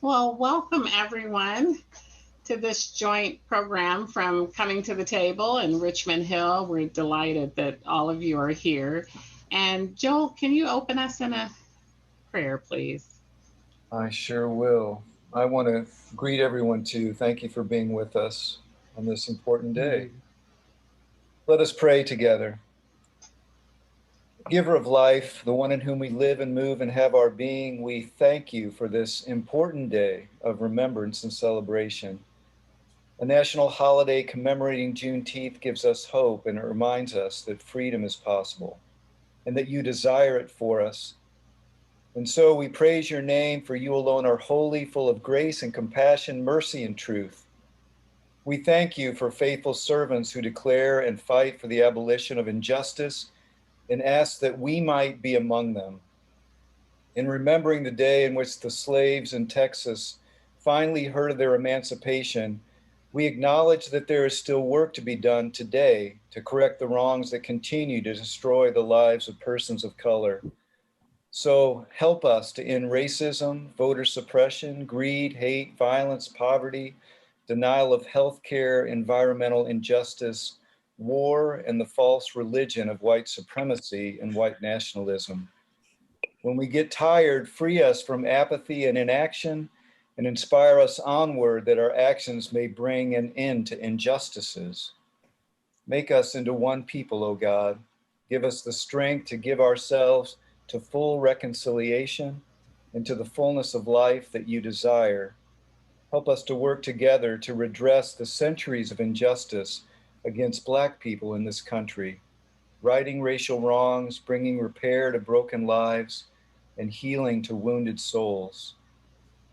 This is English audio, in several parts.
Well, welcome everyone to this joint program from Coming to the Table in Richmond Hill. We're delighted that all of you are here. And Joel, can you open us in a prayer, please? I sure will. I want to greet everyone too. Thank you for being with us on this important day. Mm. Let us pray together. Giver of life, the one in whom we live and move and have our being, we thank you for this important day of remembrance and celebration. A national holiday commemorating Juneteenth gives us hope and it reminds us that freedom is possible and that you desire it for us. And so we praise your name, for you alone are holy, full of grace and compassion, mercy and truth. We thank you for faithful servants who declare and fight for the abolition of injustice and ask that we might be among them. In remembering the day in which the slaves in Texas finally heard of their emancipation, we acknowledge that there is still work to be done today to correct the wrongs that continue to destroy the lives of persons of color. So help us to end racism, voter suppression, greed, hate, violence, poverty, denial of health care, environmental injustice, war, and the false religion of white supremacy and white nationalism. When we get tired, free us from apathy and inaction and inspire us onward that our actions may bring an end to injustices. Make us into one people, O God. Give us the strength to give ourselves to full reconciliation and to the fullness of life that you desire. Help us to work together to redress the centuries of injustice against Black people in this country, righting racial wrongs, bringing repair to broken lives, and healing to wounded souls.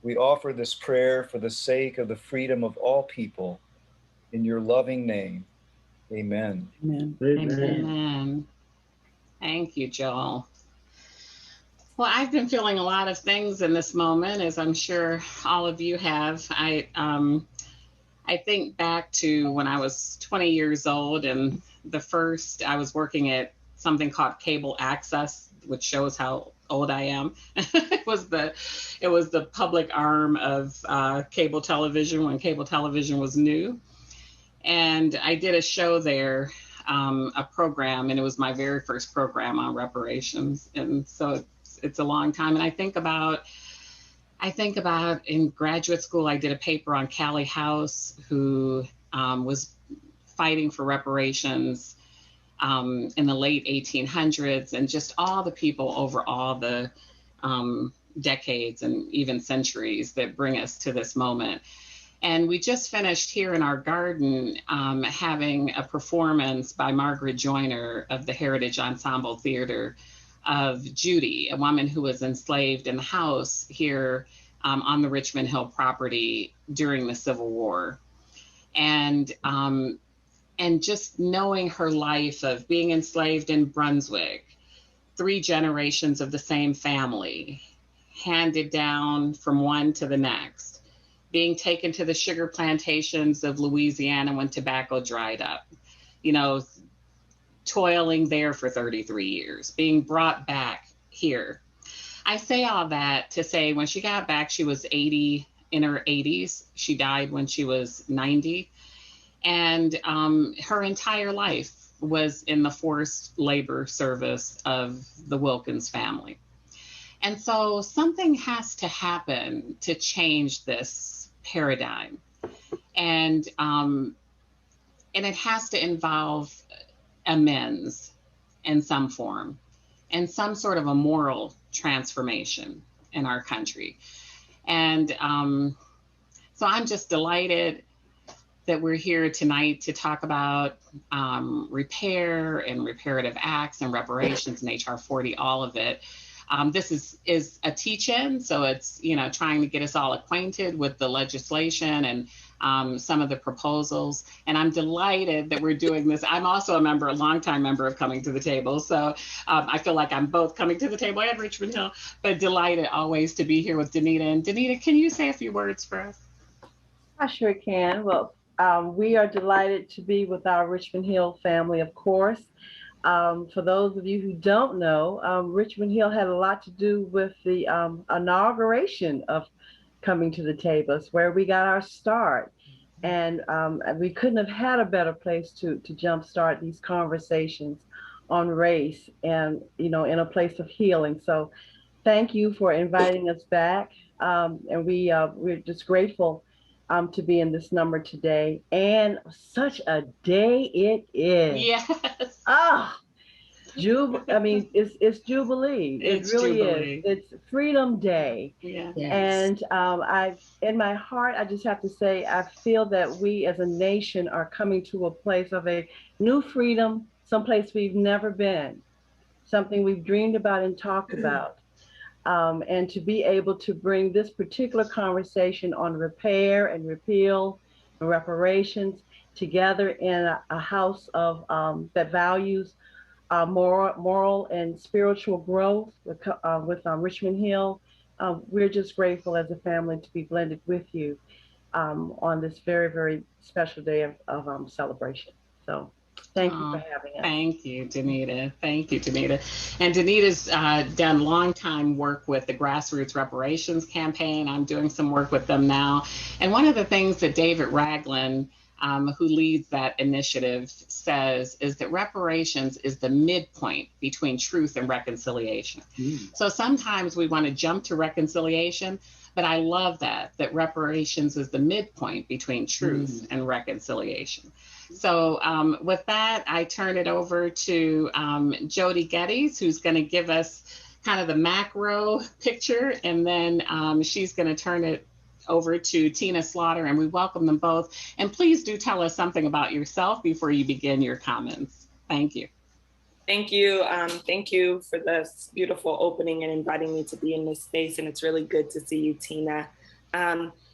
We offer this prayer for the sake of the freedom of all people. In your loving name, amen. Amen. Amen. Amen. Thank you, Joel. Well, I've been feeling a lot of things in this moment, as I'm sure all of you have. I think back to when I was 20 years old, and I was working at something called Cable Access, which shows how old I am. It was the public arm of cable television when cable television was new, and I did a show there, a program, and it was my very first program on reparations, and so it's a long time. And I think about in graduate school, I did a paper on Callie House, who was fighting for reparations in the late 1800s, and just all the people over all the decades and even centuries that bring us to this moment. And we just finished here in our garden having a performance by Margaret Joyner of the Heritage Ensemble Theater of Judy, a woman who was enslaved in the house here on the Richmond Hill property during the Civil War. And just knowing her life of being enslaved in Brunswick, 3 generations of the same family, handed down from one to the next, being taken to the sugar plantations of Louisiana when tobacco dried up, you know, toiling there for 33 years, being brought back here. I say all that to say when she got back, she was 80, in her 80s. She died when she was 90. And her entire life was in the forced labor service of the Wilkins family. And so something has to happen to change this paradigm. And it has to involve amends in some form and some sort of a moral transformation in our country. And so I'm just delighted that we're here tonight to talk about repair and reparative acts and reparations and HR 40, all of it. This is a teach-in, so it's, trying to get us all acquainted with the legislation and some of the proposals. And I'm delighted that we're doing this. I'm also a longtime member of Coming to the Table. So I feel like I'm both Coming to the Table and Richmond Hill, but delighted always to be here with Danita. And Danita, can you say a few words for us? I sure can. Well, we are delighted to be with our Richmond Hill family, of course. For those of you who don't know, Richmond Hill had a lot to do with the inauguration of coming to the table. It's where we got our start. And we couldn't have had a better place to jumpstart these conversations on race and, in a place of healing. So thank you for inviting us back. And we're just grateful to be in this number today. And such a day it is. Yes. Ah, I mean, it's Jubilee. It It's really is. Jubilee. It's Freedom Day. Yeah. Yes. And in my heart, I just have to say, I feel that we as a nation are coming to a place of a new freedom, someplace we've never been, something we've dreamed about and talked about. And to be able to bring this particular conversation on repair and repeal and reparations together in a house of that values moral and spiritual growth with Richmond Hill. We're just grateful as a family to be blended with you on this very, very special day of celebration. So thank you for having us. Thank you, Danita. Thank you, Danita. And Danita's done long time work with the Grassroots Reparations Campaign. I'm doing some work with them now. And one of the things that David Ragland, who leads that initiative, says is that reparations is the midpoint between truth and reconciliation. So sometimes we want to jump to reconciliation, but I love that reparations is the midpoint between truth and reconciliation. So with that, I turn it over to Jody Geddes, who's going to give us kind of the macro picture, and then she's going to turn it over to Tina Slaughter, and we welcome them both. And please do tell us something about yourself before you begin your comments. Thank you. Thank you. Thank you for this beautiful opening and inviting me to be in this space. And it's really good to see you, Tina.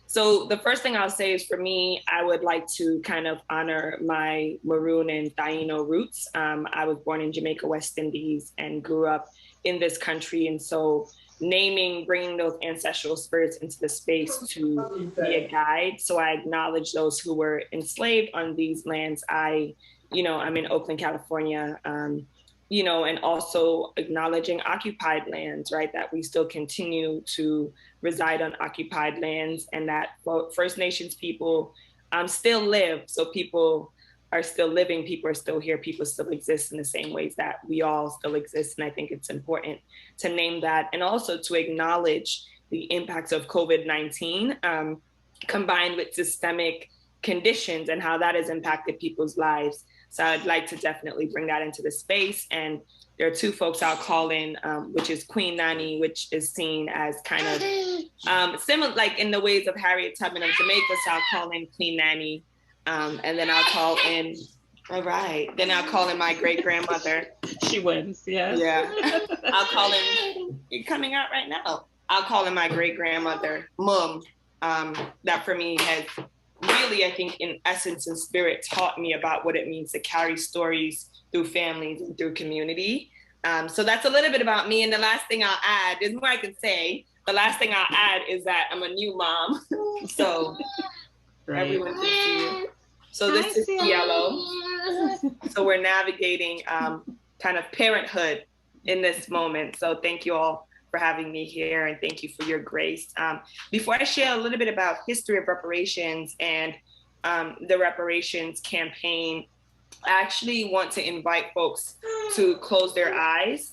So the first thing I'll say is, for me, I would like to kind of honor my Maroon and Taino roots. I was born in Jamaica, West Indies, and grew up in this country. And so bringing those ancestral spirits into the space to be a guide. So I acknowledge those who were enslaved on these lands. I'm in Oakland, California, and also acknowledging occupied lands, right? That we still continue to reside on occupied lands, and that First Nations people still live. So people are still living, people are still here, people still exist in the same ways that we all still exist. And I think it's important to name that, and also to acknowledge the impacts of COVID-19 combined with systemic conditions and how that has impacted people's lives. So I'd like to definitely bring that into the space. And there are two folks I'll call in, which is Queen Nanny, which is seen as kind of similar, like in the ways of Harriet Tubman of Jamaica. So I'll call in Queen Nanny. And then I'll call in, all right, then I'll call in my great-grandmother. She wins, yes. Yeah. I'll call in, you're coming out right now. I'll call in my great-grandmother, Mum, that for me has really, I think, in essence and spirit, taught me about what it means to carry stories through families and through community. So that's a little bit about me. And the last thing I'll add, there's more I can say. The last thing I'll add is that I'm a new mom. So everyone can see you. So this is Yellow. So we're navigating kind of parenthood in this moment. So thank you all for having me here, and thank you for your grace. Before I share a little bit about history of reparations and the reparations campaign, I actually want to invite folks to close their eyes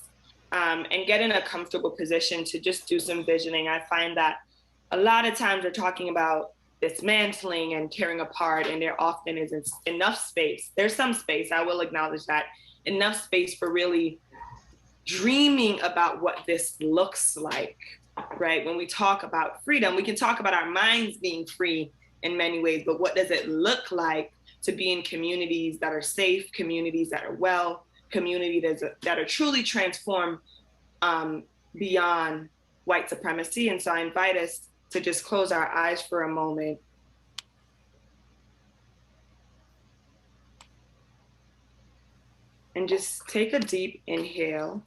and get in a comfortable position to just do some visioning. I find that a lot of times we're talking about dismantling and tearing apart, and there often isn't enough space. There's some space, I will acknowledge that, enough space for really dreaming about what this looks like, right? When we talk about freedom, we can talk about our minds being free in many ways, but what does it look like to be in communities that are safe, communities that are well, communities that are truly transformed beyond white supremacy? And so I invite us to just close our eyes for a moment. And just take a deep inhale.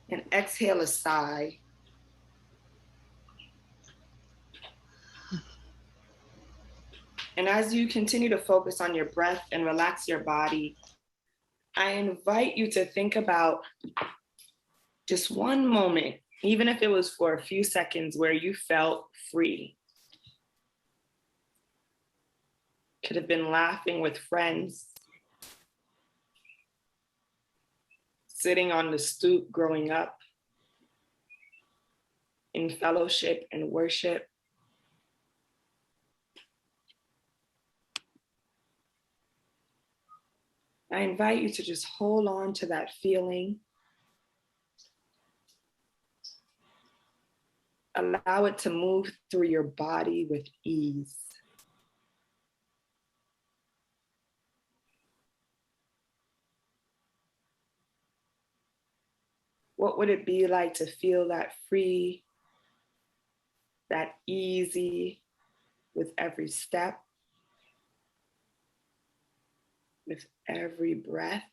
And exhale a sigh. And as you continue to focus on your breath and relax your body, I invite you to think about just one moment, even if it was for a few seconds, where you felt free. Could have been laughing with friends, sitting on the stoop growing up, in fellowship and worship. I invite you to just hold on to that feeling. Allow it to move through your body with ease. What would it be like to feel that free, that easy with every step, with every breath?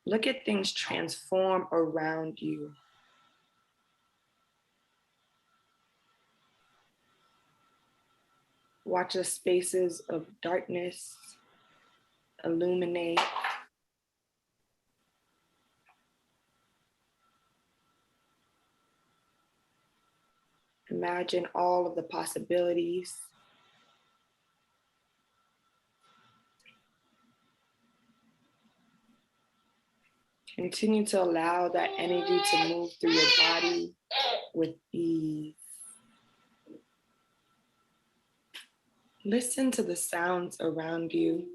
Look at things transform around you. Watch the spaces of darkness illuminate. Imagine all of the possibilities. Continue to allow that energy to move through your body with ease. Listen to the sounds around you.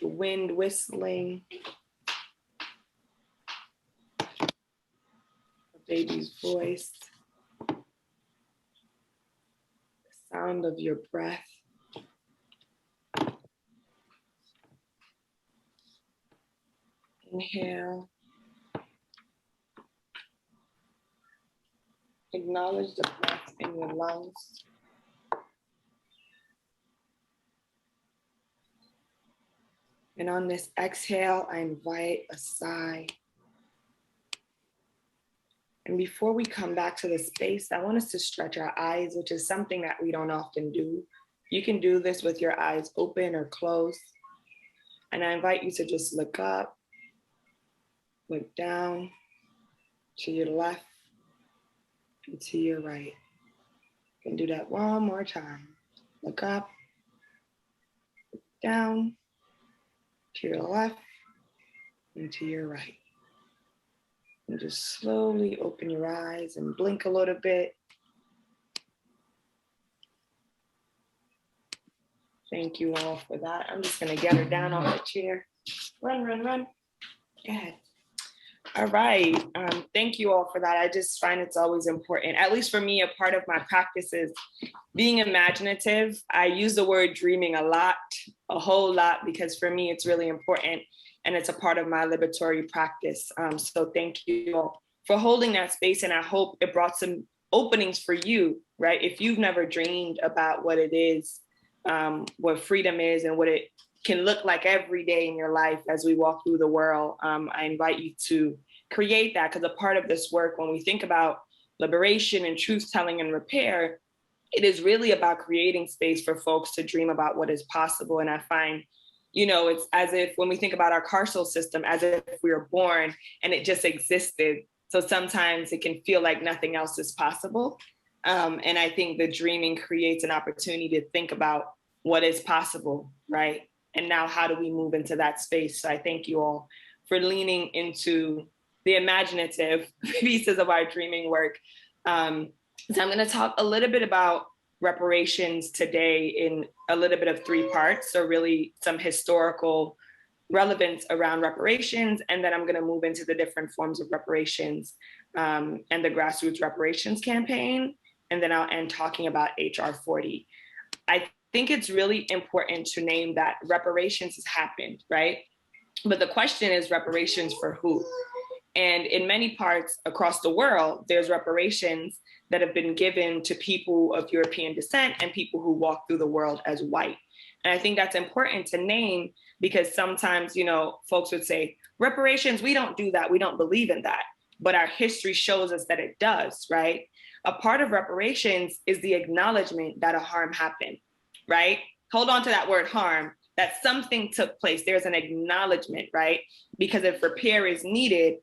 The wind whistling, a baby's voice, the sound of your breath. Inhale. Acknowledge the breath in your lungs. And on this exhale, I invite a sigh. And before we come back to the space, I want us to stretch our eyes, which is something that we don't often do. You can do this with your eyes open or closed. And I invite you to just look up, look down, to your left, and to your right. You can do that one more time. Look up, look down, to your left, and to your right. And just slowly open your eyes and blink a little bit. Thank you all for that. I'm just gonna get her down off the chair. Run, run, run. Go ahead. All right, thank you all for that. I just find it's always important, at least for me, a part of my practice is being imaginative. I use the word dreaming a lot, a whole lot, because for me, it's really important and it's a part of my liberatory practice. So thank you all for holding that space. And I hope it brought some openings for you, right? If you've never dreamed about what it is, what freedom is and what it can look like every day in your life as we walk through the world, I invite you to create that, because a part of this work, when we think about liberation and truth telling and repair, it is really about creating space for folks to dream about what is possible. And I find, it's as if when we think about our carceral system, as if we were born and it just existed. So sometimes it can feel like nothing else is possible. And I think the dreaming creates an opportunity to think about what is possible, right? And now how do we move into that space? So I thank you all for leaning into the imaginative pieces of our dreaming work. So I'm gonna talk a little bit about reparations today in a little bit of 3 parts. So really some historical relevance around reparations. And then I'm gonna move into the different forms of reparations and the grassroots reparations campaign. And then I'll end talking about HR 40. I think it's really important to name that reparations has happened, right? But the question is reparations for who? And in many parts across the world, there's reparations that have been given to people of European descent and people who walk through the world as white. And I think that's important to name because sometimes, folks would say, reparations, we don't do that. We don't believe in that. But our history shows us that it does, right? A part of reparations is the acknowledgement that a harm happened, right? Hold on to that word harm, that something took place. There's an acknowledgement, right? Because if repair is needed,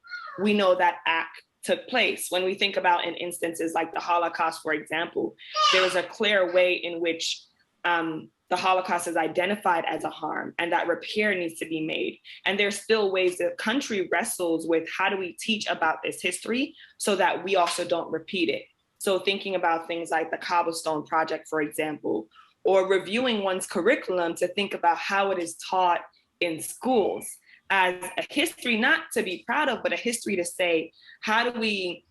we know that act took place. When we think about in instances like the Holocaust, for example, there was a clear way in which the Holocaust is identified as a harm and that repair needs to be made. And there's still ways the country wrestles with how do we teach about this history so that we also don't repeat it. So thinking about things like the Cobblestone Project, for example, or reviewing one's curriculum to think about how it is taught in schools as a history, not to be proud of, but a history to say, how do we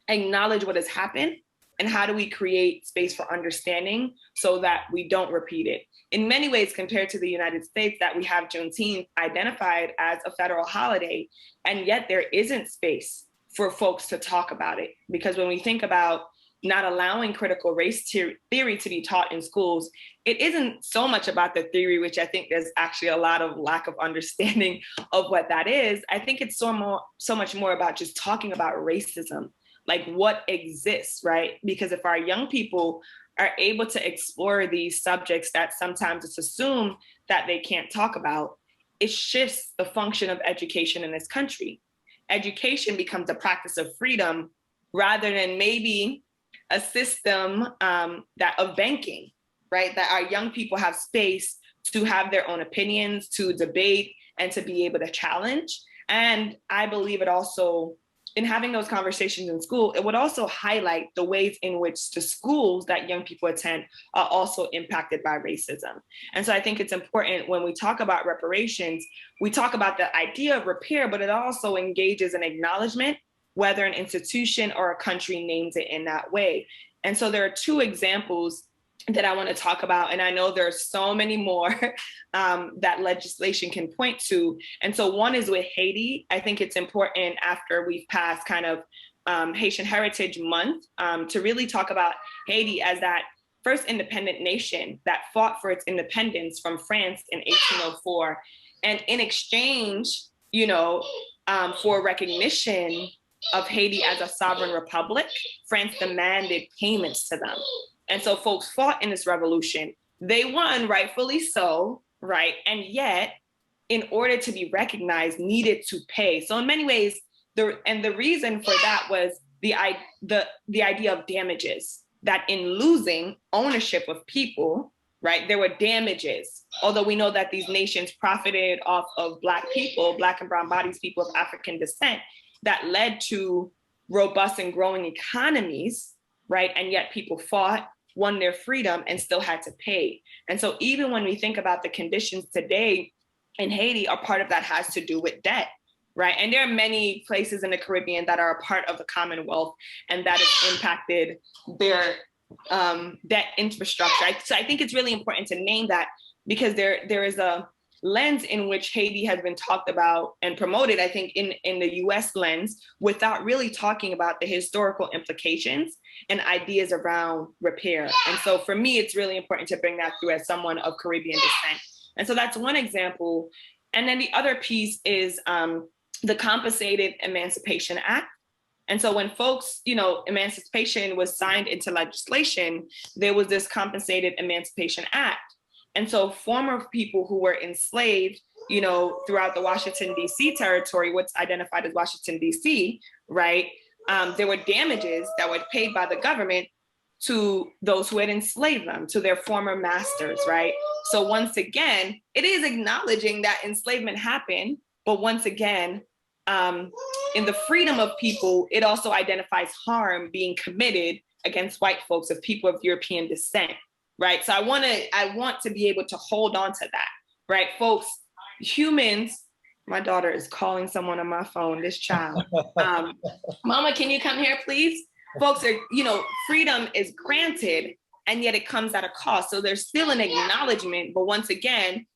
acknowledge what has happened and how do we create space for understanding so that we don't repeat it? In many ways, compared to the United States, that we have Juneteenth identified as a federal holiday, and yet there isn't space for folks to talk about it. Because when we think about not allowing critical race theory to be taught in schools, it isn't so much about the theory, which I think there's actually a lot of lack of understanding of what that is. I think it's so much more about just talking about racism, like what exists, right? Because if our young people are able to explore these subjects that sometimes it's assumed that they can't talk about, it shifts the function of education in this country. Education becomes a practice of freedom rather than maybe a system of banking, right? That our young people have space to have their own opinions, to debate, and to be able to challenge. And I believe it also, in having those conversations in school, it would also highlight the ways in which the schools that young people attend are also impacted by racism. And so I think it's important when we talk about reparations, we talk about the idea of repair, but it also engages an acknowledgement whether an institution or a country names it in that way. And so there are two examples that I want to talk about. And I know there's so many more that legislation can point to. And so one is with Haiti. I think it's important after we've passed kind of Haitian Heritage Month to really talk about Haiti as that first independent nation that fought for its independence from France in 1804. And in exchange, for recognition of Haiti as a sovereign republic, France demanded payments to them. And so folks fought in this revolution. They won, rightfully so, right? And yet, in order to be recognized, needed to pay. So in many ways, the reason for that was the idea of damages, that in losing ownership of people, right, there were damages. Although we know that these nations profited off of Black people, Black and brown bodies, people of African descent, that led to robust and growing economies, right? And yet people fought, won their freedom, and still had to pay. And so even when we think about the conditions today in Haiti, a part of that has to do with debt, right? And there are many places in the Caribbean that are a part of the Commonwealth, and that has impacted their debt infrastructure. So I think it's really important to name that, because there is a lens in which Haiti has been talked about and promoted, I think, in the US lens, without really talking about the historical implications and ideas around repair. And so for me, it's really important to bring that through as someone of Caribbean descent. And so that's one example. And then the other piece is the Compensated Emancipation Act. And so when folks, emancipation was signed into legislation, there was this Compensated Emancipation Act. And so former people who were enslaved, throughout the Washington, D.C. territory, what's identified as Washington, D.C., right? There were damages that were paid by the government to those who had enslaved them, to their former masters, right? So once again, it is acknowledging that enslavement happened, but once again, in the freedom of people, it also identifies harm being committed against white folks, of people of European descent. Right. So I want to be able to hold on to that. Right. Folks, humans, my daughter is calling someone on my phone, this child. Mama, can you come here, please? Folks are, freedom is granted, and yet it comes at a cost. So there's still an acknowledgement. But once again,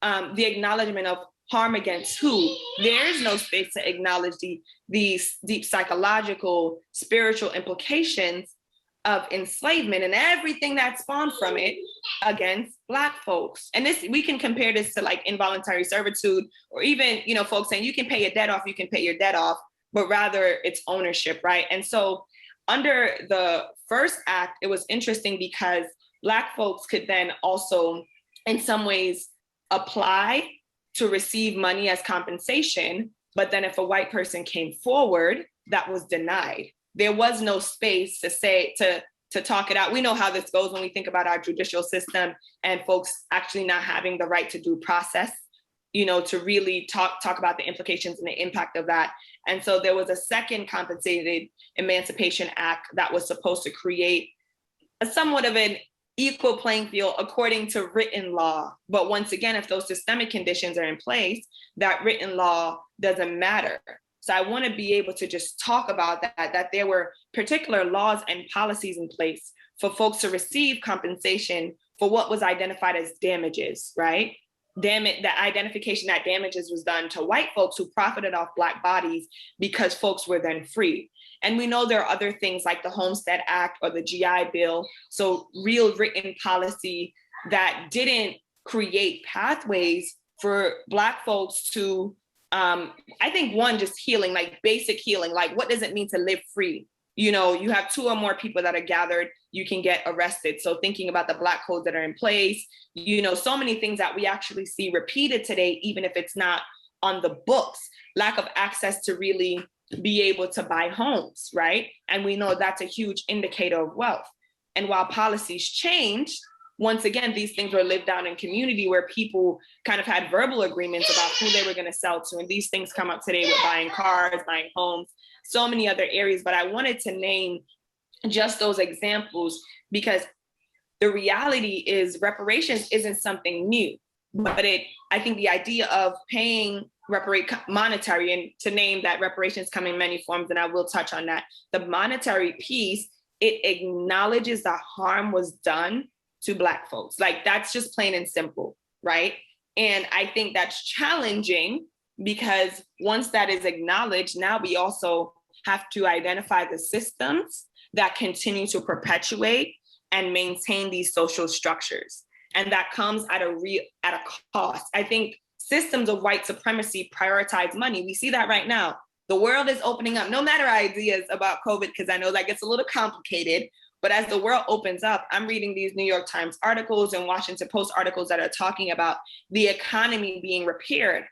the acknowledgement of harm against who? There is no space to acknowledge these deep psychological, spiritual implications of enslavement and everything that spawned from it against Black folks. And this, we can compare this to like involuntary servitude, or even, folks saying you can pay your debt off, but rather it's ownership, right? And so under the first act, it was interesting because Black folks could then also, in some ways, apply to receive money as compensation, but then if a white person came forward, that was denied. There was no space to say, to talk it out. We know how this goes when we think about our judicial system and folks actually not having the right to due process, you know, to really talk about the implications and the impact of that. And so there was a second Compensated Emancipation Act that was supposed to create a somewhat of an equal playing field according to written law. But once again, if those systemic conditions are in place, that written law doesn't matter. So I want to be able to just talk about that there were particular laws and policies in place for folks to receive compensation for what was identified as damages, right? The identification that damages was done to white folks who profited off Black bodies because folks were then free. And we know there are other things like the Homestead Act or the GI Bill, so real written policy that didn't create pathways for Black folks to, I think one, just healing, like basic healing, like what does it mean to live free? You know, you have 2 or more people that are gathered, you can get arrested. So thinking about the Black codes that are in place, you know, so many things that we actually see repeated today, even if it's not on the books, lack of access to really be able to buy homes, right? And we know that's a huge indicator of wealth. And while policies changed, once again, these things were lived out in community where people kind of had verbal agreements about who they were going to sell to. And these things come up today with buying cars, buying homes, so many other areas. But I wanted to name just those examples because the reality is reparations isn't something new, but I think the idea of paying monetary, and to name that reparations come in many forms, and I will touch on that. The monetary piece, it acknowledges that harm was done to Black folks. Like that's just plain and simple, right? And I think that's challenging because once that is acknowledged, now we also have to identify the systems that continue to perpetuate and maintain these social structures. And that comes at a cost. I think systems of white supremacy prioritize money. We see that right now. The world is opening up, no matter ideas about COVID, because I know that gets a little complicated, but as the world opens up, I'm reading these New York Times articles and Washington Post articles that are talking about the economy being repaired,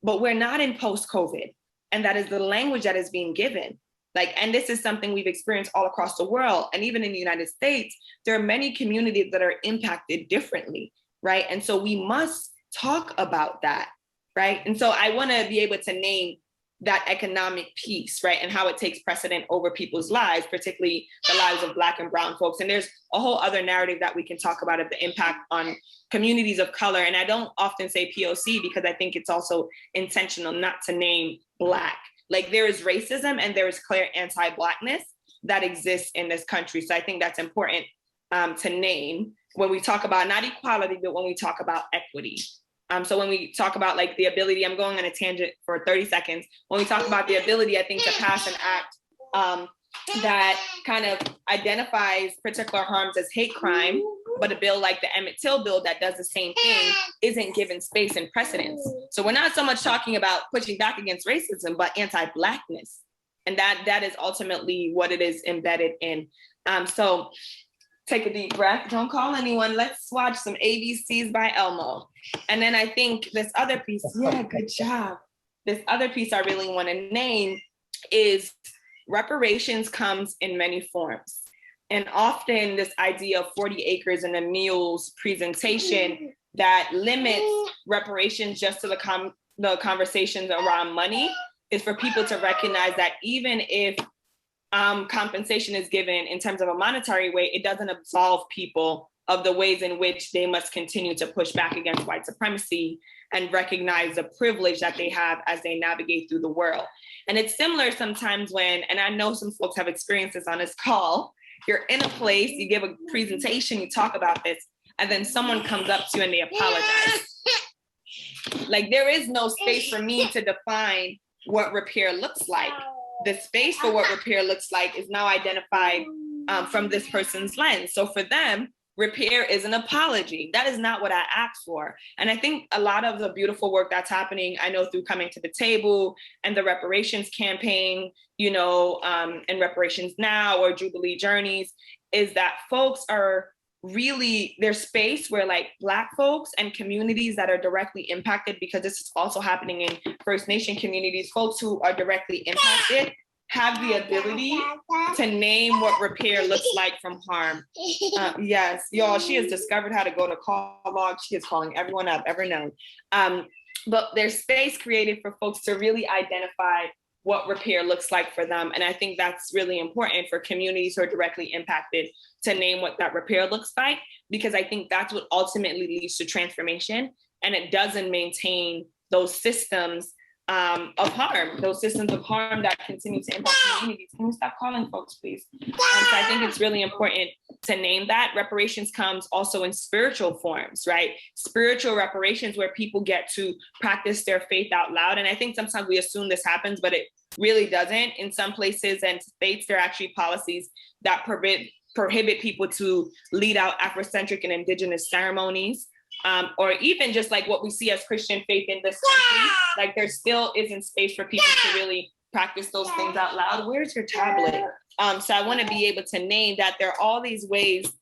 but we're not in post-COVID. And that is the language that is being given. And this is something we've experienced all across the world. And even in the United States, there are many communities that are impacted differently, right? And so we must talk about that, right? And so I want to be able to name that economic piece, right? And how it takes precedent over people's lives, particularly the lives of Black and brown folks. And there's a whole other narrative that we can talk about of the impact on communities of color. And I don't often say POC because I think it's also intentional not to name Black. Like there is racism and there is clear anti-Blackness that exists in this country. So I think that's important to name when we talk about not equality, but when we talk about equity. So when we talk about like the ability, I'm going on a tangent for 30 seconds. When we talk about the ability, I think to pass an act that kind of identifies particular harms as hate crime, but a bill like the Emmett Till bill that does the same thing isn't given space and precedence. So we're not so much talking about pushing back against racism, but anti-Blackness. And that is ultimately what it is embedded in. So take a deep breath, don't call anyone. Let's watch some ABCs by Elmo. And then I think this other piece, yeah, good job. This other piece I really want to name is reparations comes in many forms. And often this idea of 40 acres and a mule's presentation that limits reparations just to the conversations around money is for people to recognize that even if compensation is given in terms of a monetary way, it doesn't absolve people of the ways in which they must continue to push back against white supremacy and recognize the privilege that they have as they navigate through the world. And it's similar sometimes when, and I know some folks have experienced this on this call, you're in a place, you give a presentation, you talk about this, and then someone comes up to you and they apologize. Like there is no space for me to define what repair looks like. The space for what repair looks like is now identified from this person's lens. So for them, repair is an apology. That is not what I asked for. And I think a lot of the beautiful work that's happening, I know through Coming to the Table and the reparations campaign, you know, and Reparations Now or Jubilee Journeys, is that folks are really there's space where like Black folks and communities that are directly impacted, because this is also happening in First Nation communities, folks who are directly impacted have the ability to name what repair looks like from harm. Yes, y'all, she has discovered how to go to call log. She is calling everyone I've ever known. But there's space created for folks to really identify what repair looks like for them. And I think that's really important for communities who are directly impacted to name what that repair looks like, because I think that's what ultimately leads to transformation. And it doesn't maintain those systems of harm, that continue to impact communities. Can you stop calling folks, please? So I think it's really important to name that. Reparations comes also in spiritual forms, right? Spiritual reparations, where people get to practice their faith out loud. And I think sometimes we assume this happens, but it really doesn't. In some places and states, there are actually policies that prohibit people to lead out Afrocentric and Indigenous ceremonies. Or even just like what we see as Christian faith in this country, like there still isn't space for people to really practice those things out loud. Where's your tablet? So I want to be able to name that there are all these ways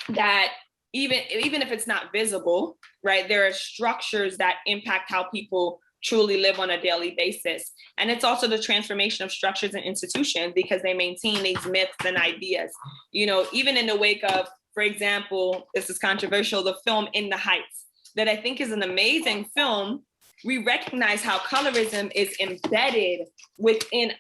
that even if it's not visible, right, there are structures that impact how people truly live on a daily basis. And it's also the transformation of structures and institutions, because they maintain these myths and ideas, you know, even in the wake of, for example, this is controversial, the film In the Heights, that I think is an amazing film. We recognize how colorism is embedded within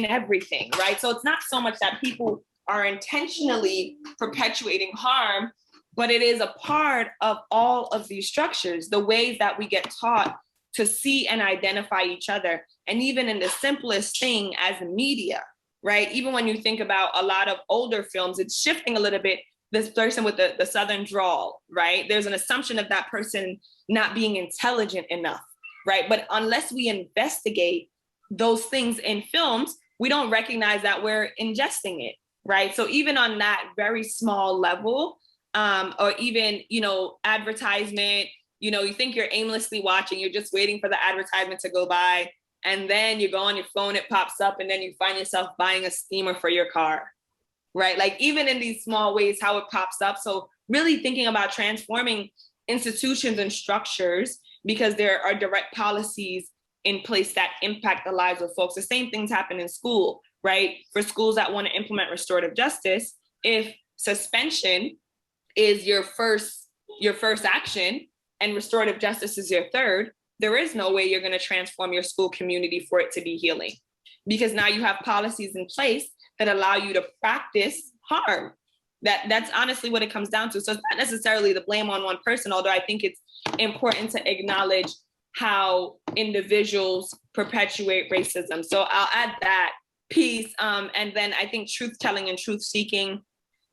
everything, right? So it's not so much that people are intentionally perpetuating harm, but it is a part of all of these structures, the ways that we get taught to see and identify each other. And even in the simplest thing as media, right? Even when you think about a lot of older films, it's shifting a little bit. This person with the Southern drawl, right? There's an assumption of that person not being intelligent enough, right? But unless we investigate those things in films, we don't recognize that we're ingesting it, right? So even on that very small level, or even, you know, advertisement, you know, you think you're aimlessly watching, you're just waiting for the advertisement to go by, and then you go on your phone, it pops up, and then you find yourself buying a steamer for your car. Right? Like even in these small ways, how it pops up. So really thinking about transforming institutions and structures, because there are direct policies in place that impact the lives of folks. The same things happen in school, right? For schools that want to implement restorative justice, if suspension is your first action and restorative justice is your third, there is no way you're going to transform your school community for it to be healing, because now you have policies in place that allow you to practice harm. That's honestly what it comes down to. So it's not necessarily the blame on one person, although I think it's important to acknowledge how individuals perpetuate racism. So I'll add that piece. And then I think truth-telling and truth-seeking,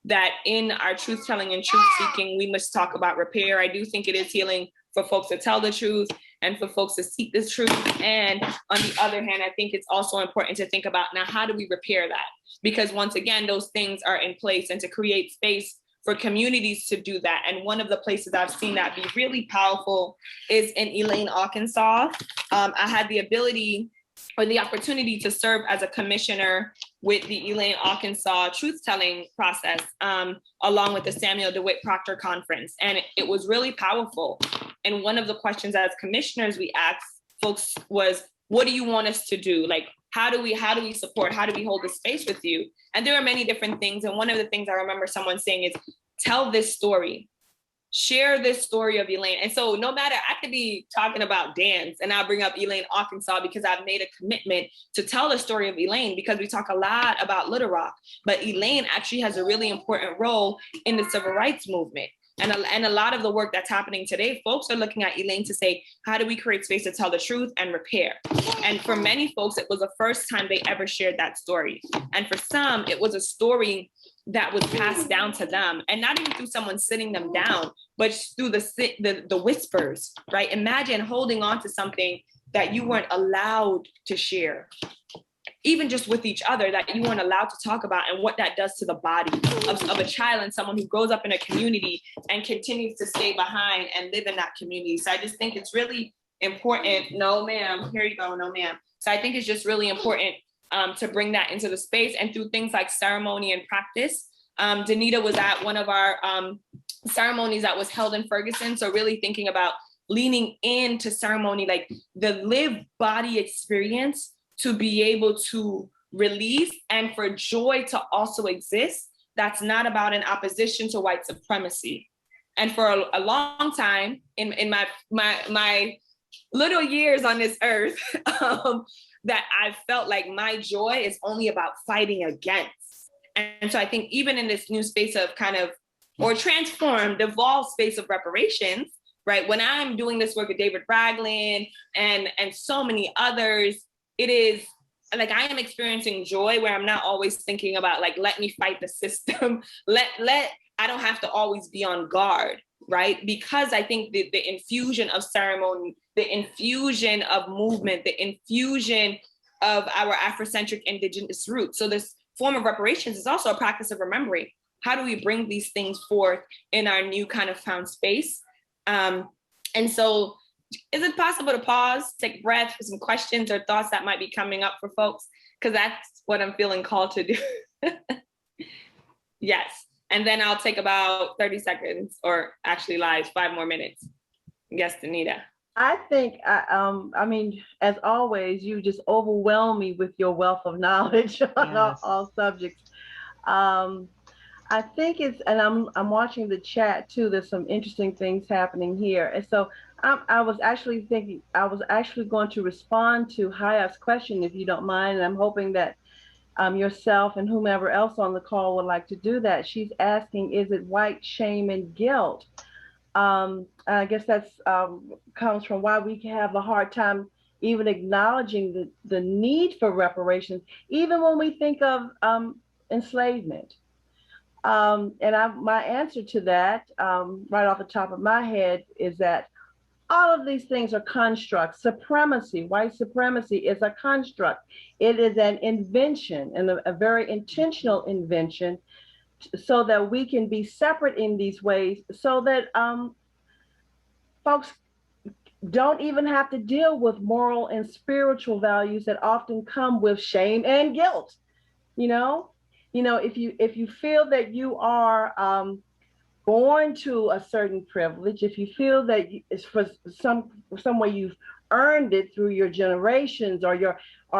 that in our truth-telling and truth-seeking, we must talk about repair. I do think it is healing for folks to tell the truth and for folks to seek the truth. And on the other hand, I think it's also important to think about, now, how do we repair that? Because once again, those things are in place, and to create space for communities to do that. And one of the places I've seen that be really powerful is in Elaine, Arkansas. I had the ability or the opportunity to serve as a commissioner with the Elaine, Arkansas truth-telling process, along with the Samuel DeWitt Proctor Conference. And it was really powerful. And one of the questions as commissioners we asked folks was, what do you want us to do? Like, how do we support, how do we hold the space with you? And there are many different things. And one of the things I remember someone saying is, tell this story. Share this story of Elaine. And so no matter, I could be talking about dance and I'll bring up Elaine, Arkansas, because I've made a commitment to tell the story of Elaine, because we talk a lot about Little Rock, but Elaine actually has a really important role in the civil rights movement. And a lot of the work that's happening today, folks are looking at Elaine to say, how do we create space to tell the truth and repair? And for many folks, it was the first time they ever shared that story. And for some, it was a story that was passed down to them, and not even through someone sitting them down, but through the whispers, right? Imagine holding on to something that you weren't allowed to share, even just with each other, that you weren't allowed to talk about, and what that does to the body of a child and someone who grows up in a community and continues to stay behind and live in that community. So I just think it's really important. No, ma'am. Here you go. No, ma'am. So I think it's just really important to bring that into the space, and through things like ceremony and practice, Danita was at one of our ceremonies that was held in Ferguson. So really thinking about leaning into ceremony, like the lived body experience to be able to release and for joy to also exist. That's not about an opposition to white supremacy. And for a long time in my little years on this earth, that I felt like my joy is only about fighting against. And so I think even in this new space of kind of, or transformed, evolved space of reparations, right? When I'm doing this work with David Ragland and so many others, it is like I am experiencing joy where I'm not always thinking about like, let me fight the system. I don't have to always be on guard, right? Because I think the infusion of ceremony, the infusion of movement, the infusion of our Afrocentric indigenous roots. So this form of reparations is also a practice of remembering. How do we bring these things forth in our new kind of found space? And so is it possible to pause, take a breath for some questions or thoughts that might be coming up for folks? Because that's what I'm feeling called to do. Yes. And then I'll take about 30 seconds or actually 5 more minutes. Yes, Danita. I think, I mean, as always, you just overwhelm me with your wealth of knowledge on all subjects. I think it's, and I'm watching the chat too. There's some interesting things happening here. And so I was actually going to respond to Hayat's question, if you don't mind. And I'm hoping that yourself and whomever else on the call would like to do that. She's asking, is it white shame and guilt? I guess that's comes from why we have a hard time even acknowledging the need for reparations, even when we think of enslavement. And my answer to that, right off the top of my head, is that all of these things are constructs. Supremacy, white supremacy is a construct. It is an invention, and a very intentional invention, so that we can be separate in these ways, so that folks don't even have to deal with moral and spiritual values that often come with shame and guilt. You know, if you feel that you are born to a certain privilege, if you feel that it's for some way you've earned it through your generations, or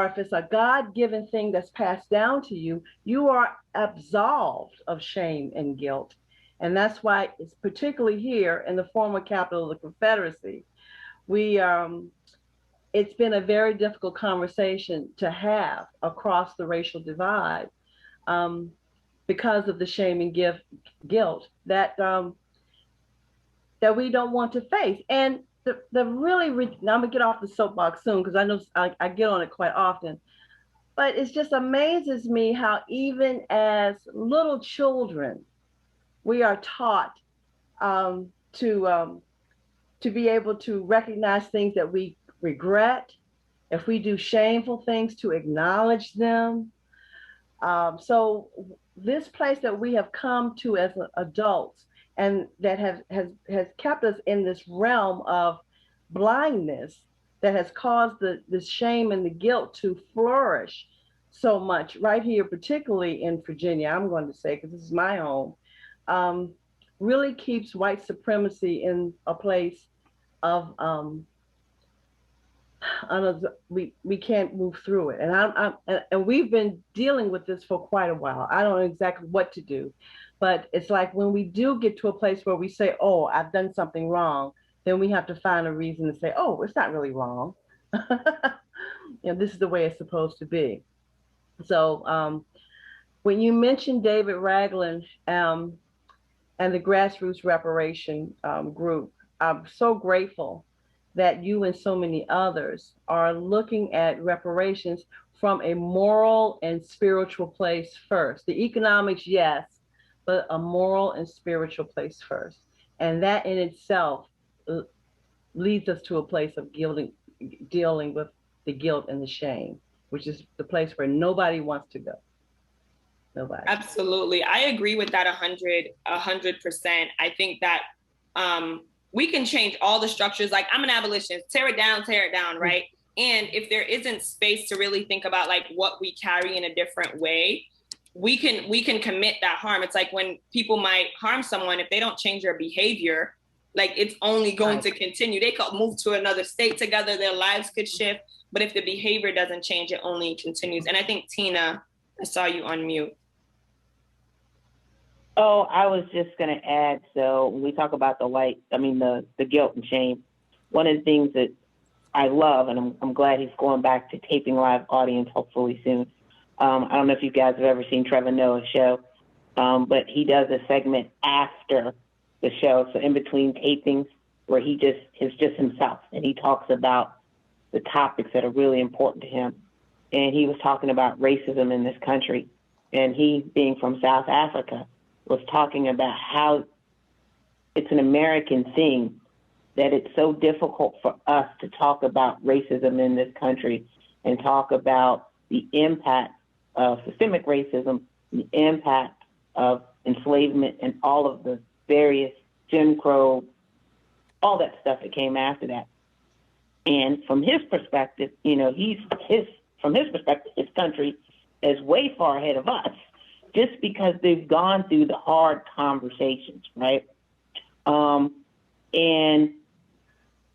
if it's a God-given thing that's passed down to you, you are absolved of shame and guilt. And that's why it's particularly here in the former capital of the Confederacy, it's been a very difficult conversation to have across the racial divide, because of the shame and guilt that we don't want to face. And the really, now I'm gonna get off the soapbox soon, because I know I get on it quite often, but it just amazes me how even as little children, we are taught to be able to recognize things that we regret. If we do shameful things, to acknowledge them. So this place that we have come to as adults, and that has kept us in this realm of blindness, that has caused the shame and the guilt to flourish so much right here, particularly in Virginia, I'm going to say, because this is my home, really keeps white supremacy in a place of we can't move through it. And we've been dealing with this for quite a while. I don't know exactly what to do, but it's like when we do get to a place where we say, oh, I've done something wrong, then we have to find a reason to say, oh, it's not really wrong. This is the way it's supposed to be. So when you mentioned David Ragland and the grassroots reparation group, I'm so grateful that you and so many others are looking at reparations from a moral and spiritual place first. The economics, yes, but a moral and spiritual place first. And that in itself leads us to a place of dealing with the guilt and the shame, which is the place where nobody wants to go. Nobody. Absolutely. I agree with that 100%. I think that we can change all the structures. Like, I'm an abolitionist, tear it down, right? And if there isn't space to really think about like what we carry in a different way, we can commit that harm. It's like when people might harm someone, if they don't change their behavior, like it's only going to continue. They could move to another state together, their lives could shift, but if the behavior doesn't change, it only continues. And I think, Tina, I saw you on mute. Oh, I was just going to add, so when we talk about the guilt and shame, one of the things that I love, and I'm glad he's going back to taping live audience hopefully soon. I don't know if you guys have ever seen Trevor Noah's show, but he does a segment after the show, so in between tapings, where he is just himself, and he talks about the topics that are really important to him. And he was talking about racism in this country, and he, being from South Africa, was talking about how it's an American thing that it's so difficult for us to talk about racism in this country and talk about the impact of systemic racism, the impact of enslavement, and all of the various Jim Crow, all that stuff that came after that. And from his perspective, from his perspective, his country is way far ahead of us, just because they've gone through the hard conversations, right? And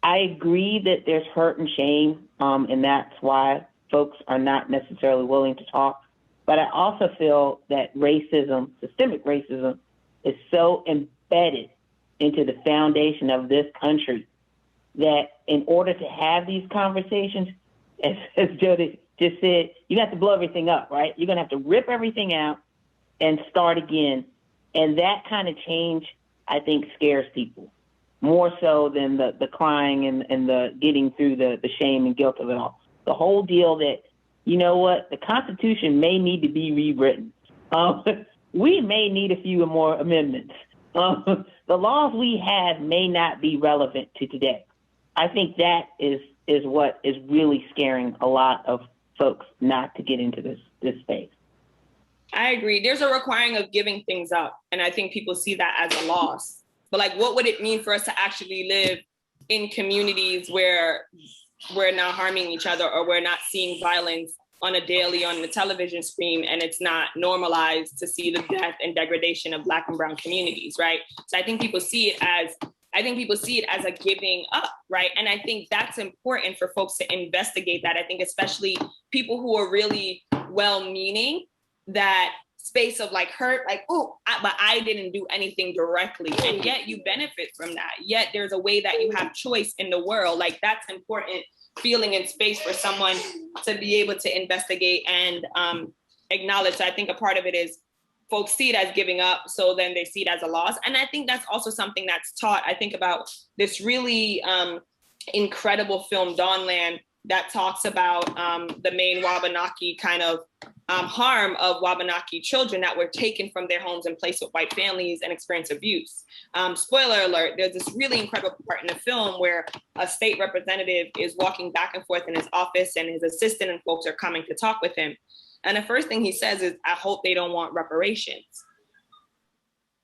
I agree that there's hurt and shame, and that's why folks are not necessarily willing to talk. But I also feel that racism, systemic racism, is so embedded into the foundation of this country that in order to have these conversations, as Jody just said, you have to blow everything up, right? You're going to have to rip everything out and start again. And that kind of change, I think, scares people more so than the crying and the getting through the shame and guilt of it all. The whole deal that, you know what, the Constitution may need to be rewritten. We may need a few more amendments. The laws we have may not be relevant to today. I think that is what is really scaring a lot of folks not to get into this space. I agree. There's a requiring of giving things up. And I think people see that as a loss. But like, what would it mean for us to actually live in communities where we're not harming each other, or we're not seeing violence on a daily on the television screen, and it's not normalized to see the death and degradation of Black and brown communities, right? So I think people see it as a giving up, right? And I think that's important for folks to investigate that. I think especially people who are really well-meaning, that space of like hurt, like, oh, but I didn't do anything directly. And yet you benefit from that. Yet there's a way that you have choice in the world. Like, that's important feeling and space for someone to be able to investigate and acknowledge. So I think a part of it is folks see it as giving up, so then they see it as a loss. And I think that's also something that's taught. I think about this really incredible film, Dawnland, that talks about the main Wabanaki kind of harm of Wabanaki children that were taken from their homes and placed with white families and experience abuse. Spoiler alert, there's this really incredible part in the film where a state representative is walking back and forth in his office, and his assistant and folks are coming to talk with him. And the first thing he says is, I hope they don't want reparations.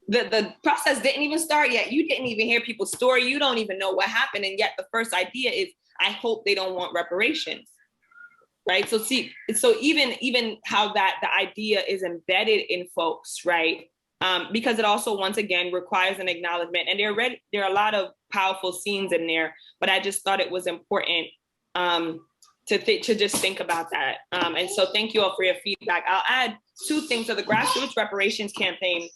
The process didn't even start yet. You didn't even hear people's story. You don't even know what happened. And yet the first idea is, I hope they don't want reparations, right? So even how the idea is embedded in folks, right? Because it also, once again, requires an acknowledgement. And there are a lot of powerful scenes in there, but I just thought it was important to just think about that. And so thank you all for your feedback. I'll add two things to the grassroots reparations campaign.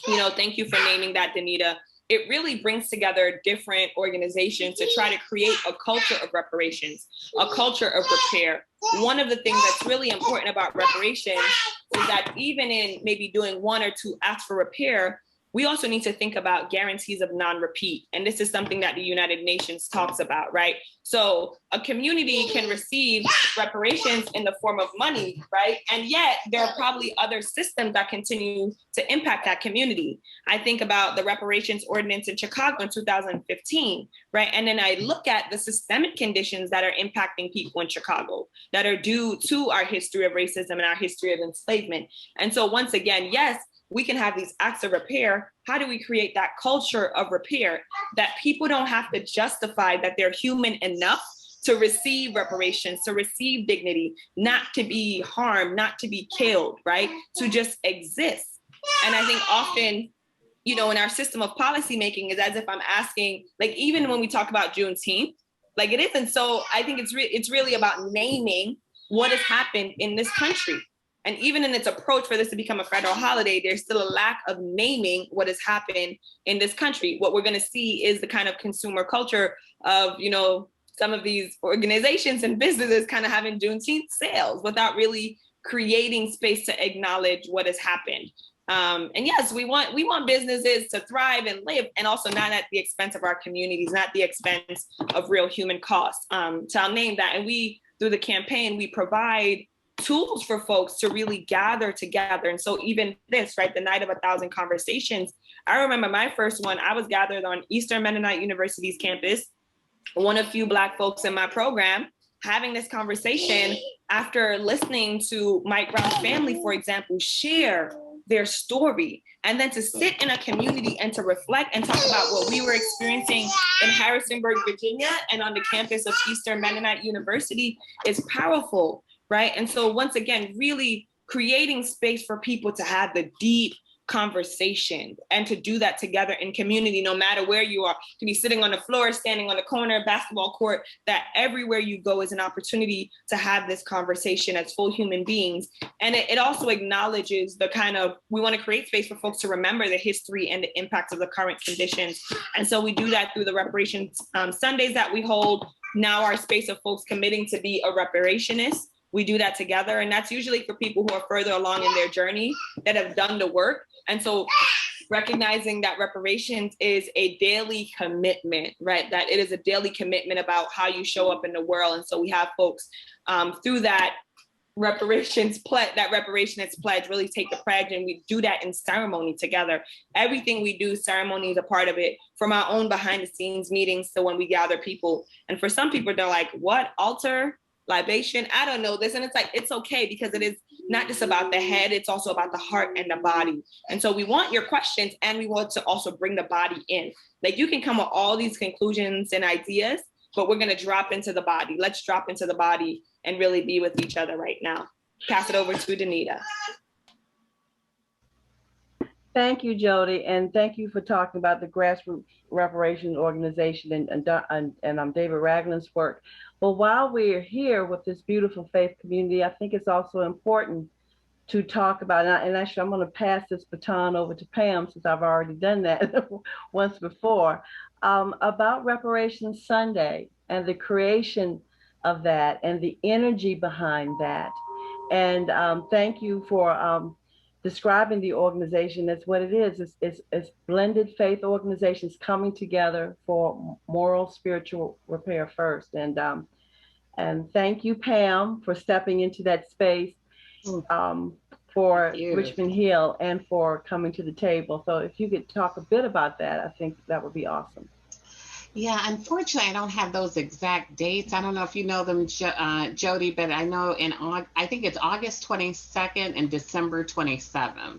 Thank you for naming that, Danita. It really brings together different organizations to try to create a culture of reparations, a culture of repair. One of the things that's really important about reparations is that even in maybe doing one or two acts for repair, we also need to think about guarantees of non-repeat. And this is something that the United Nations talks about, right? So a community can receive reparations in the form of money, right? And yet there are probably other systems that continue to impact that community. I think about the reparations ordinance in Chicago in 2015, right? And then I look at the systemic conditions that are impacting people in Chicago that are due to our history of racism and our history of enslavement. And so once again, yes, we can have these acts of repair. How do we create that culture of repair that people don't have to justify that they're human enough to receive reparations, to receive dignity, not to be harmed, not to be killed, right? To just exist. And I think often, you know, in our system of policymaking is as if I'm asking, like, even when we talk about Juneteenth, like it isn't. So I think it's really about naming what has happened in this country. And even in its approach for this to become a federal holiday, there's still a lack of naming what has happened in this country. What we're going to see is the kind of consumer culture of, you know, some of these organizations and businesses kind of having Juneteenth sales without really creating space to acknowledge what has happened. And yes, we want businesses to thrive and live, and also not at the expense of our communities, not the expense of real human costs. So I'll name that. And we, through the campaign, we provide tools for folks to really gather together. And so even this, right, the Night of 1,000 Conversations, I remember my first one, I was gathered on Eastern Mennonite University's campus, one of few Black folks in my program, having this conversation after listening to Mike Brown's family, for example, share their story, and then to sit in a community and to reflect and talk about what we were experiencing in Harrisonburg, Virginia, and on the campus of Eastern Mennonite University is powerful, right? And so once again, really creating space for people to have the deep conversation and to do that together in community, no matter where you are, to be sitting on the floor, standing on the corner, basketball court, that everywhere you go is an opportunity to have this conversation as full human beings. And it also acknowledges the kind of, we want to create space for folks to remember the history and the impacts of the current conditions. And so we do that through the reparations Sundays that we hold. Now our space of folks committing to be a reparationist. We do that together. And that's usually for people who are further along in their journey that have done the work. And so recognizing that reparations is a daily commitment, right? That it is a daily commitment about how you show up in the world. And so we have folks through that reparationist pledge really take the pledge, and we do that in ceremony together. Everything we do, ceremony is a part of it, from our own behind the scenes meetings to when we gather people. And for some people, they're like, what, altar? Libation, I don't know this. And it's like, it's okay, because it is not just about the head, it's also about the heart and the body. And so we want your questions, and we want to also bring the body in. Like, you can come with all these conclusions and ideas, but we're going to drop into the body. Let's drop into the body and really be with each other right now. Pass it over to Danita. Thank you, Jody, and thank you for talking about the grassroots reparations organization and David Ragland's work. Well, while we're here with this beautiful faith community, I think it's also important to talk about, and actually I'm going to pass this baton over to Pam, since I've already done that once before, about Reparations Sunday and the creation of that and the energy behind that. And thank you for describing the organization as what it is. It's blended faith organizations coming together for moral, spiritual repair first. And thank you, Pam, for stepping into that space for Richmond Hill and for coming to the table. So if you could talk a bit about that, I think that would be awesome. Yeah, unfortunately, I don't have those exact dates. I don't know if you know them, Jody, but I know I think it's August 22nd and December 27th.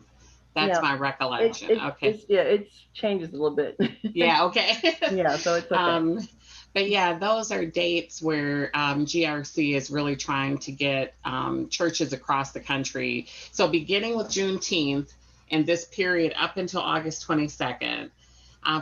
That's my recollection. Okay. It changes a little bit. Yeah, okay. Yeah, so it's okay. But yeah, those are dates where GRC is really trying to get churches across the country. So beginning with Juneteenth and this period up until August 22nd,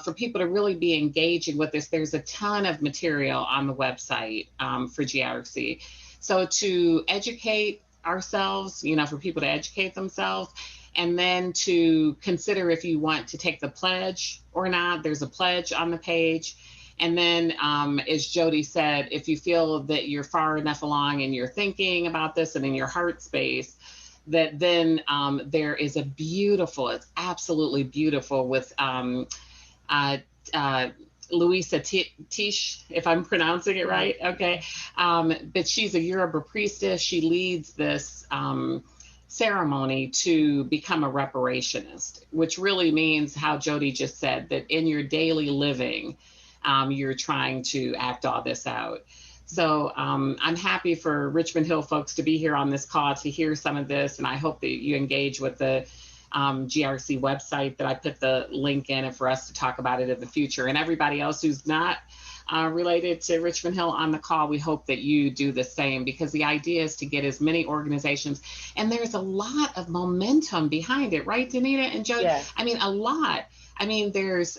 for people to really be engaging with this, there's a ton of material on the website for GRC. So to educate ourselves, for people to educate themselves, and then to consider if you want to take the pledge or not. There's a pledge on the page. And then, as Jody said, if you feel that you're far enough along and you're thinking about this and in your heart space, that then there is it's absolutely beautiful with Louisa Tish, if I'm pronouncing it right. Okay. But she's a Yoruba priestess. She leads this ceremony to become a reparationist, which really means how Jody just said, that in your daily living, you're trying to act all this out. So I'm happy for Richmond Hill folks to be here on this call to hear some of this. And I hope that you engage with the GRC website that I put the link in, and for us to talk about it in the future. And everybody else who's not related to Richmond Hill on the call, we hope that you do the same, because the idea is to get as many organizations, and there's a lot of momentum behind it, right, Danita and Joe? Yes. I mean, a lot. I mean, there's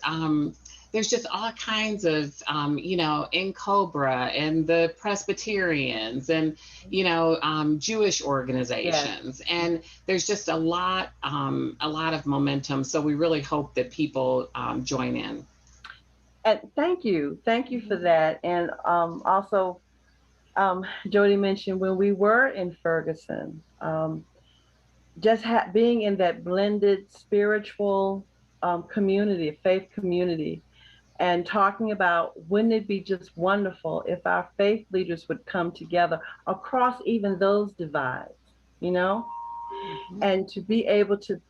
just all kinds of, in Cobra and the Presbyterians and, Jewish organizations. Yes. And there's just a lot of momentum. So we really hope that people join in. And thank you for that. And also, Jody mentioned when we were in Ferguson, just being in that blended spiritual community, faith community, and talking about, wouldn't it be just wonderful if our faith leaders would come together across even those divides, mm-hmm. and to be able to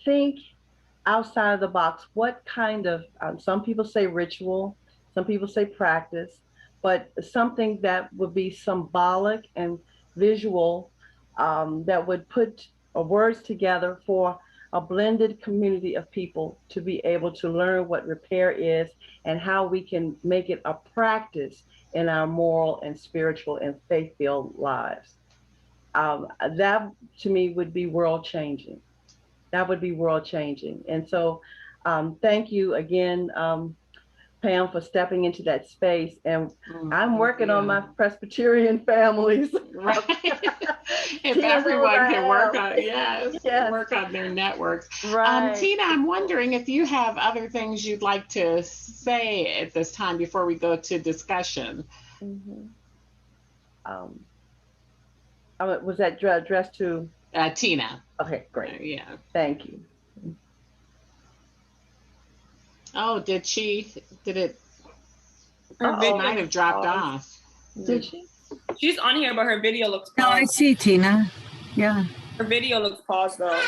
think outside of the box. What kind of, some people say ritual, some people say practice, but something that would be symbolic and visual, that would put words together for a blended community of people to be able to learn what repair is and how we can make it a practice in our moral and spiritual and faith-filled lives. That to me would be world changing. That would be world changing. And so thank you again, Pam, for stepping into that space. And I'm working on my Presbyterian families. Right. If everyone can work on, work on their networks. Right. Tina, I'm wondering if you have other things you'd like to say at this time before we go to discussion. Mm-hmm. Was that addressed to? Tina. Okay, great. Yeah. Thank you. Oh, did it? Her video might have dropped off. Did she? She's on here, but her video looks paused. No, I see Tina. Yeah. Her video looks paused though.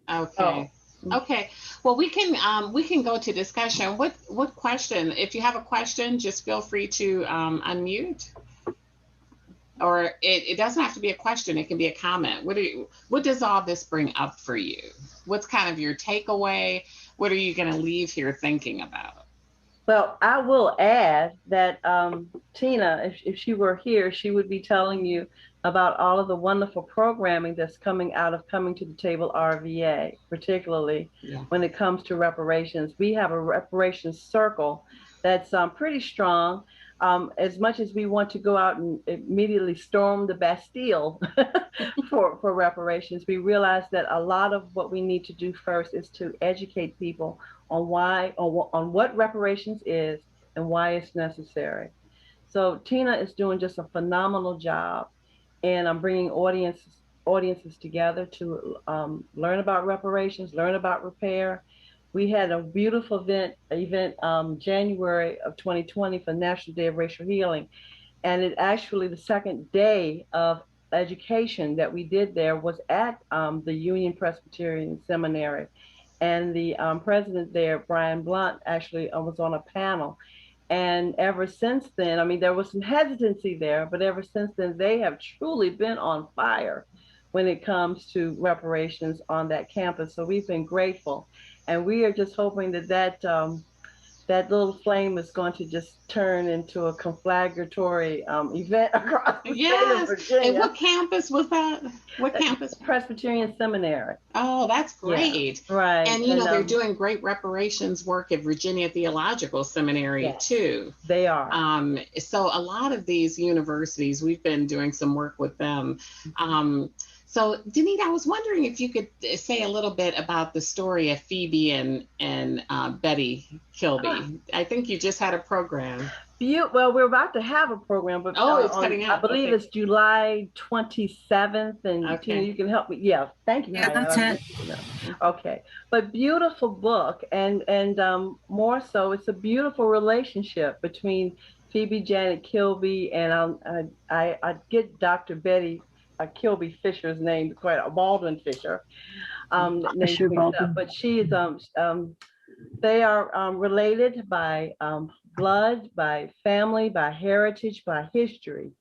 Okay. Oh. Okay. Well, we can go to discussion. What question? If you have a question, just feel free to unmute. Or it doesn't have to be a question. It can be a comment. What does all this bring up for you? What's kind of your takeaway? What are you going to leave here thinking about? Well, I will add that Tina, if she were here, she would be telling you about all of the wonderful programming that's coming out of Coming to the Table RVA, particularly when it comes to reparations. We have a reparations circle that's pretty strong. As much as we want to go out and immediately storm the Bastille for reparations, we realize that a lot of what we need to do first is to educate people on what reparations is and why it's necessary. So Tina is doing just a phenomenal job, and I'm bringing audiences together to learn about reparations, learn about repair. We had a beautiful event January of 2020 for National Day of Racial Healing. And it actually, the second day of education that we did there was at the Union Presbyterian Seminary. And the president there, Brian Blunt, actually was on a panel. And ever since then, I mean, there was some hesitancy there, but ever since then, they have truly been on fire when it comes to reparations on that campus. So we've been grateful. And we are just hoping that little flame is going to just turn into a conflagratory event across the state of Virginia. And what campus was that? What campus? Presbyterian Seminary. Oh, that's great. Yeah, right. And, they're doing great reparations work at Virginia Theological Seminary, too. They are. So a lot of these universities, we've been doing some work with them. So, Danita, I was wondering if you could say a little bit about the story of Phoebe and Betty Kilby. I think you just had a program. Well, we're about to have a program, but it's coming out. I believe it's July 27th, and Tina, you can help me. Yeah, thank you. Yeah, that's it. Okay, but beautiful book, and more so, it's a beautiful relationship between Phoebe Janet Kilby and I get Dr. Betty Kilby Fisher's name, Baldwin Fisher. But she is they are related by blood, by family, by heritage, by history,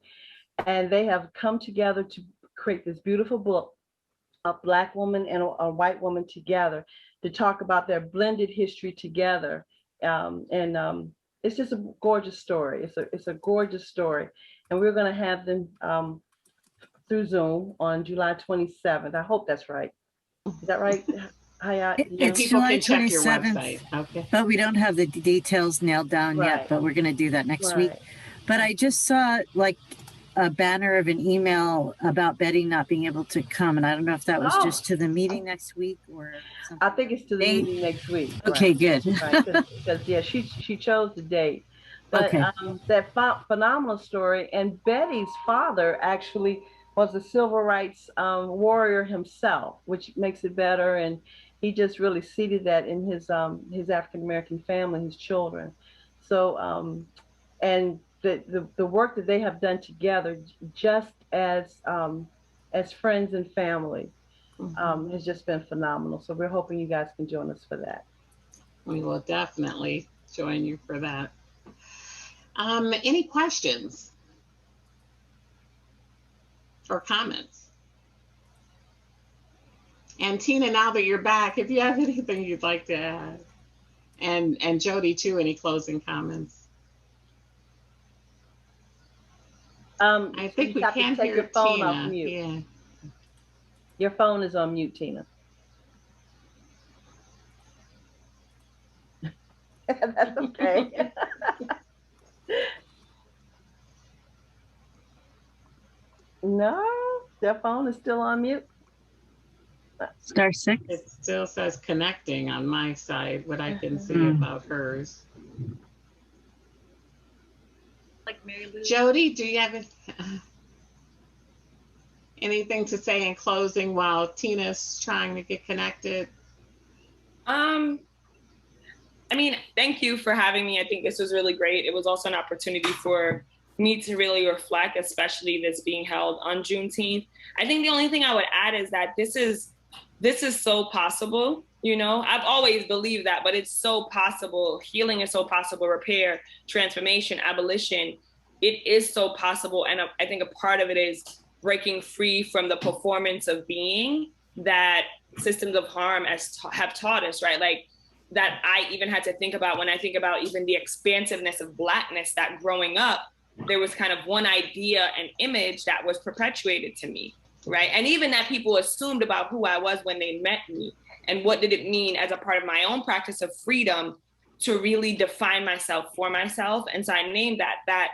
and they have come together to create this beautiful book, a Black woman and a white woman together, to talk about their blended history together. And it's just a gorgeous story. It's a gorgeous story. And we're going to have them through Zoom on July 27th. I hope that's right. Is that right? Hayat, It's people July can check your 27th, website. Okay. but we don't have the details nailed down Right. yet, but we're going to do that next week. Right. But I just saw like a banner of an email about Betty not being able to come. And I don't know if that was just to the meeting next week or something. I think it's to the meeting next week. Okay, right. good. Right, because yeah, she chose the date. But Okay. That phenomenal story, and Betty's father actually was a civil rights warrior himself, which makes it better. And he just really seeded that in his African American family, his children. So and the work that they have done together, just as friends and family, has just been phenomenal. So we're hoping you guys can join us for that. We will definitely join you for that. Any questions or comments? And Tina, now that you're back, if you have anything you'd like to add, and Jody too, any closing comments? I think we can hear your phone Tina. Off mute. Yeah. Your phone is on mute, Tina. That's okay. No, their phone is still on mute. *6. It still says connecting on my side, what I can see about hers. Like Mary Lou. Jody, do you have anything to say in closing while Tina's trying to get connected? I mean, thank you for having me. I think this was really great. It was also an opportunity for me to really reflect, especially this being held on Juneteenth. I think the only thing I would add is that this is so possible. You know, I've always believed that, but it's so possible. Healing is so possible. Repair, transformation, abolition, it is so possible. And I think a part of it is breaking free from the performance of being that systems of harm have taught us, right? Like that I even had to think about when I think about even the expansiveness of Blackness, that growing up, there was kind of one idea and image that was perpetuated to me, right? And even that people assumed about who I was when they met me. And what did it mean as a part of my own practice of freedom to really define myself for myself? And so I named that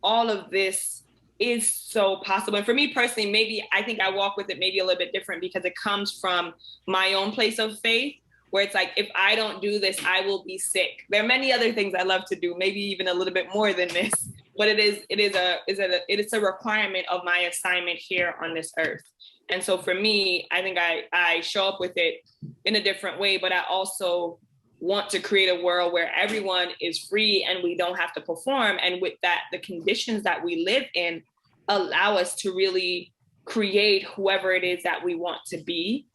all of this is so possible. And for me personally, maybe I think I walk with it maybe a little bit different because it comes from my own place of faith, where it's like, if I don't do this, I will be sick. There are many other things I love to do, maybe even a little bit more than this, but it is a requirement of my assignment here on this earth. And so for me, I think I show up with it in a different way, but I also want to create a world where everyone is free and we don't have to perform. And with that, the conditions that we live in allow us to really create whoever it is that we want to be.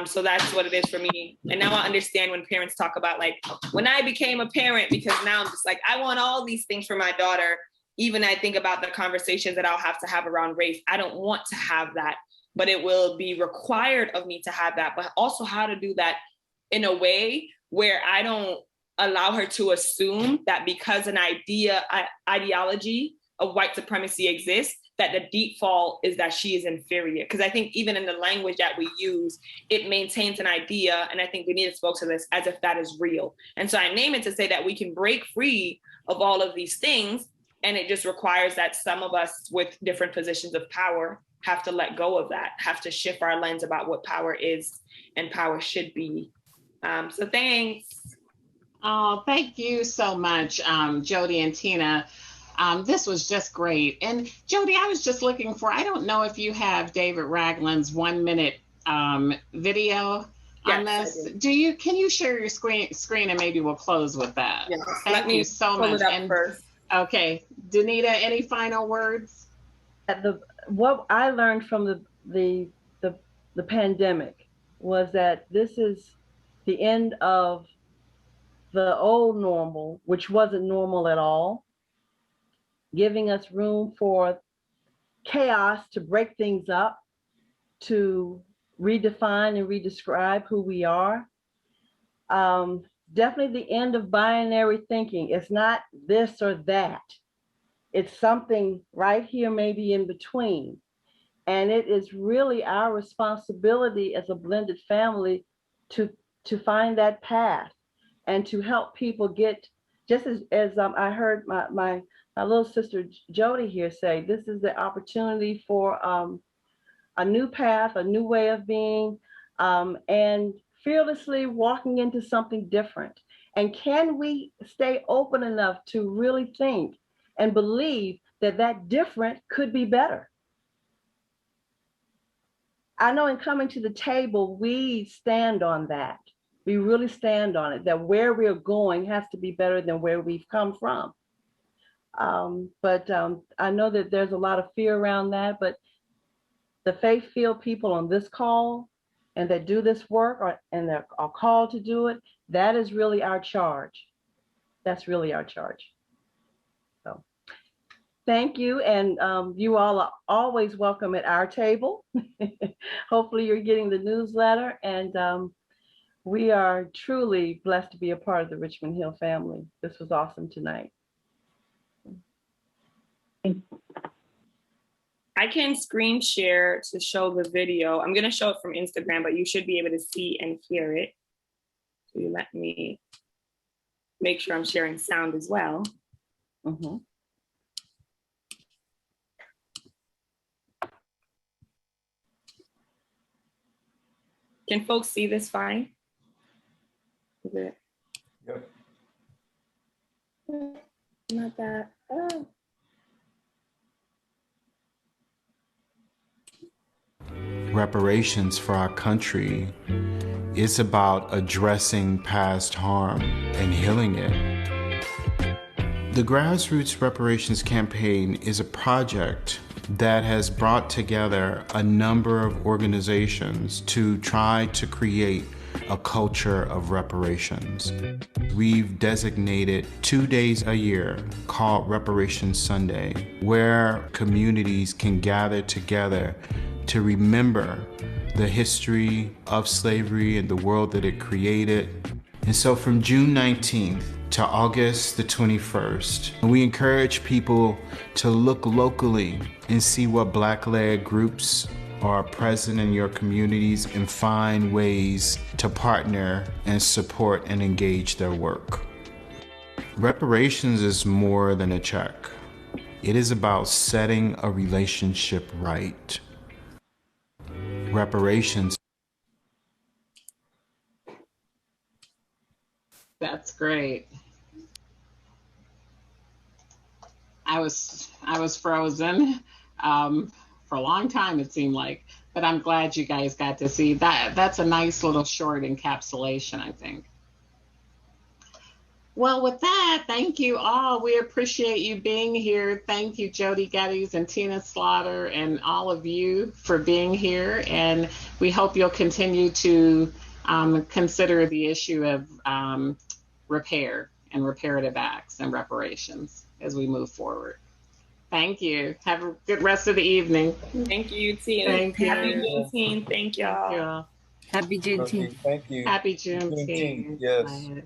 So that's what it is for me. And now I understand when parents talk about like, when I became a parent, because now I'm just like, I want all these things for my daughter. Even I think about the conversations that I'll have to have around race. I don't want to have that, but it will be required of me to have that, but also how to do that in a way where I don't allow her to assume that because an ideology of white supremacy exists, that the default is that she is inferior. Because I think even in the language that we use, it maintains an idea, and I think we need to spoke to this as if that is real. And so I name it to say that we can break free of all of these things, and it just requires that some of us with different positions of power have to let go of that, have to shift our lens about what power is and power should be. So thanks. Oh, thank you so much, Jody and Tina. This was just great. And Jody, I was just looking for, I don't know if you have David Ragland's 1 minute video on this. Can you share your screen and maybe we'll close with that? Yes. Thank you so much. And first. Okay, Danita, any final words? What I learned from the pandemic was that this is the end of the old normal, which wasn't normal at all, giving us room for chaos to break things up, to redefine and redescribe who we are. definitely the end of binary thinking. It's not this or that. It's something right here, maybe in between. And it is really our responsibility as a blended family to find that path and to help people get, just as I heard my little sister Jody here say, this is the opportunity for a new path, a new way of being, and fearlessly walking into something different. And can we stay open enough to really think and believe that that different could be better? I know in coming to the table, we stand on that. We really stand on it, that where we're going has to be better than where we've come from. But I know that there's a lot of fear around that, but the faith-filled people on this call and that do this work and that are called to do it, that is really our charge. That's really our charge. So thank you. And you all are always welcome at our table. Hopefully you're getting the newsletter, and we are truly blessed to be a part of the Richmond Hill family. This was awesome tonight. I can screen share to show the video. I'm going to show it from Instagram, but you should be able to see and hear it. So you let me make sure I'm sharing sound as well. Mm-hmm. Can folks see this fine? Is it? Yep. Not that. Oh. Reparations for our country is about addressing past harm and healing it. The Grassroots Reparations Campaign is a project that has brought together a number of organizations to try to create a culture of reparations. We've designated 2 days a year called Reparations Sunday, where communities can gather together to remember the history of slavery and the world that it created. And so from June 19th to August the 21st, we encourage people to look locally and see what Black-led groups are present in your communities and find ways to partner and support and engage their work. Reparations is more than a check. It is about setting a relationship right. Reparations. That's great. I was frozen for a long time, it seemed like, but I'm glad you guys got to see that. That's a nice little short encapsulation, I think. Well, with that, thank you all. We appreciate you being here. Thank you, Jody Geddes and Tina Slaughter and all of you for being here. And we hope you'll continue to consider the issue of repair and reparative acts and reparations as we move forward. Thank you. Have a good rest of the evening. Thank you, Tina. Thank you. Happy Juneteenth. Thank y'all. Thank you all. Happy Juneteenth. Thank you. Happy Juneteenth. Yes. Bye.